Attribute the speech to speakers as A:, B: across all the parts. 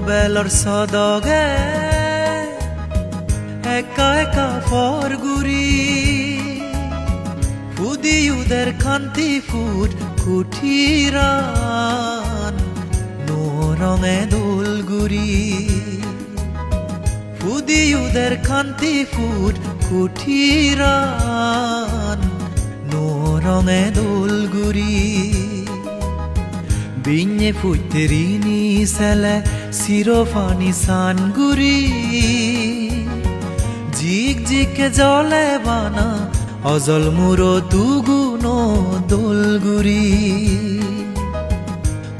A: বেলর সদগে একা একা ফরগুরি ফুদিউদের খান্তি foot কুঠিরান no রঙে দোলগুরি ফুদিউদের খান্তি ফুট কুঠিরান নো রঙে দোলগুরি বিnye ফুটেরিনি সেলে সিরোফানি সানগুরি জিক জিকে জলে বানা অজল মুরো দুগুনো দোলগুরি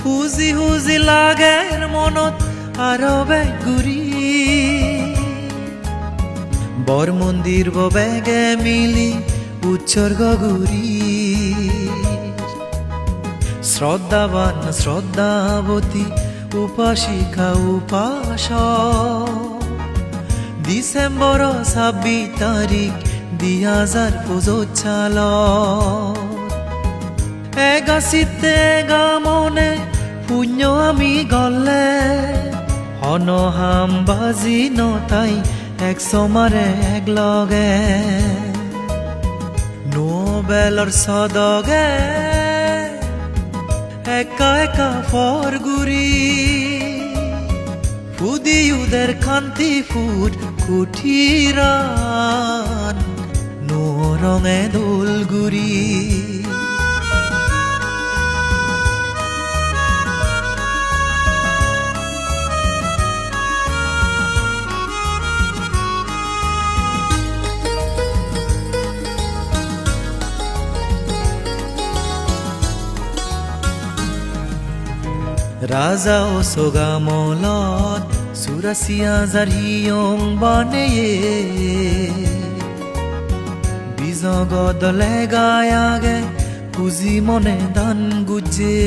A: হুজি হুজি লাগের মনত আরো বেগুরি বর মন্দির বেগে মিলি উৎসর্গ গুরি শ্রদ্ধাবান শ্রদ্ধাবতী উপাসিকা উপাস ডিসেম্বর 26 তারিখ 2025 এগাছিতে গামনে পুণ্য আমি গলে অনহাম বাজি নতাই এক সমারে এক লগে নোবেলর সদগে একা একা ফরগুরি ফুদিউদের খান্তি ফুট কুঠিরান নো রঙে দোলগুরি রাজা ও সোগামলত সুরাসিয়া জারিয়ং বানেয়ে বিজগদ লেগায়াগে পুজি মনে দান গুজে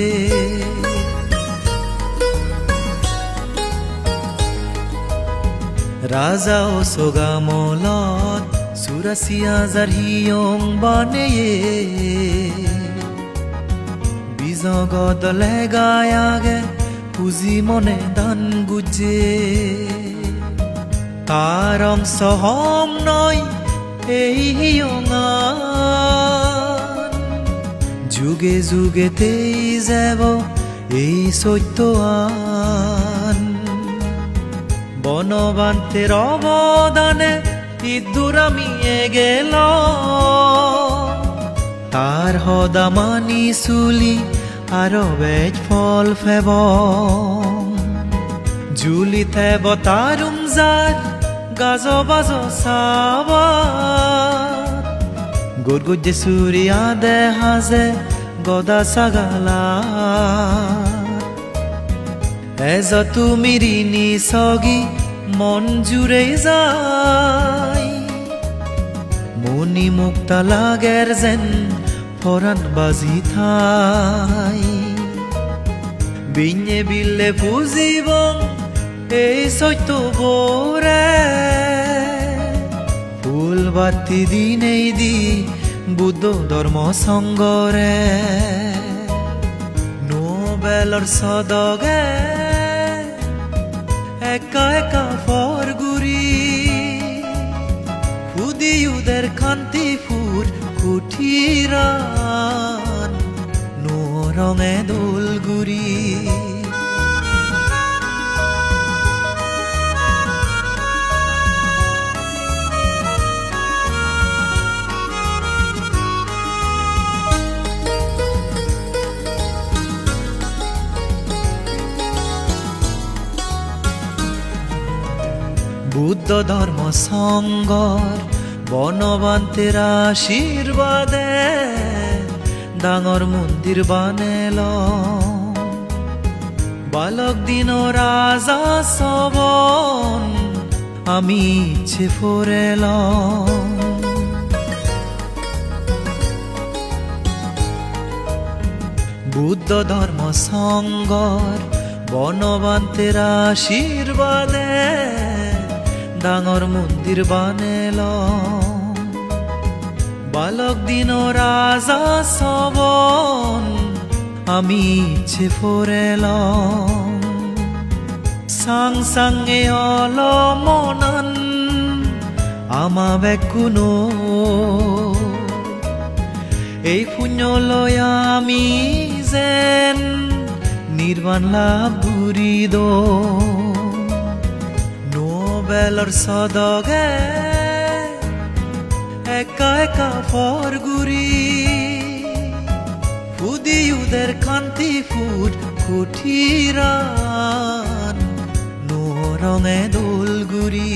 A: রাজা ও সোগামলত সুরাসিয়া জারিয়ং বানেয়ে জগত লেগায়াগে পুজি মনে দান গুজে তার অংশ হম নয় এই হিয়ঙান যুগে যুগেতেই যাব এই সত্য আন বনবান্তের অবদানে ইদুর আমি গেল তার হদা মানি চুলি আরো বেজ ফল ফেব জুলি থেব তারুম যার গাজ বাজ সাবা গোর গুজে সুরিয়া দে হাজে গদা সাগালা এজ তুমি রিনি সগি মন জুড়ে যাই মনি মুক্তা লাগের যেন ফরান বাজি থাই বিnye বিলে ফুজিব এই সত্য বোরে ফুল বাতি দিনেই দি বুদ্ধ ধর্ম সঙ্গরে নোবেলর সদগে একা একা ফরগুরি ফুদিউদের খান্তি ফুট কুঠিরান নো রঙে দোলগুরি বুদ্ধ ধর্ম সঙ্গর বনবান্তের আশীর্বাদে ডাঙর মন্দির বানেল বালক দিন রাজা সবন আমি ইচ্ছে ফোরেল বুদ্ধ ধর্ম সঙ্গর বনবান্তের আশীর্বাদে ডাঙর মন্দির বানেল বালক দিন রাজা সবন আমি ইচ্ছে ফোরেল sang sange olomonan ama bekuno এই পুণ্য লৈ আমি যেন নিৰ্বাণ লাভ ঘূৰিদ নোবেলৰ সদগে একা একা ফৰ গুৰি ফুদিউদের কান্তি ফুট কুঠিরান নোরঙে দোলগুড়ি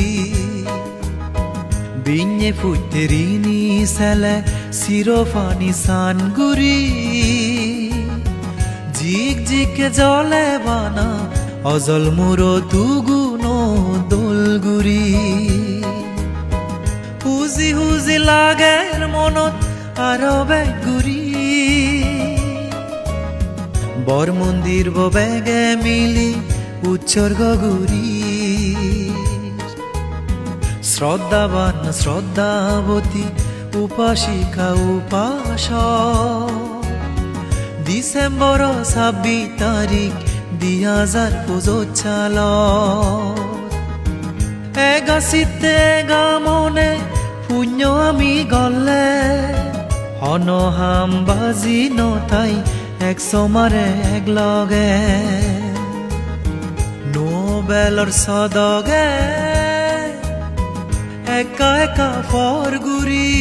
A: বিঞ্ঞে ফুটেরিনি সেলে সিরোফানি সানগুড়ি জিক জিকে জলে বানা অজল মুরো দুগুনো দোলগুড়ি হুজি হুজি লাগের মনত আরো বেগুড়ি বৰ মন্দিৰ বেগে মিলি উৎসৰ্গ গুৰি শ্ৰদ্ধাবান শ্ৰদ্ধাৱতী উপাসিকা উপাস ডিচেম্বৰ 26 তাৰিখ 2025 এগাচিতে গামনে পুণ্য আমি গলে হনহাম বাজি নতাই এক সমারে এক লগে নোবেলৰ সদগে একা একা ফর গুৰি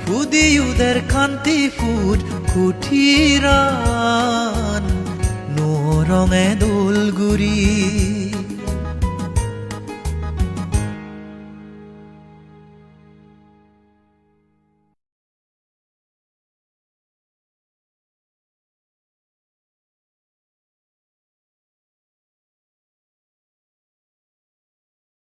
A: ফুদিউদের কান্তি ফুট কুঠিরান নোরঙে দোলগুৰি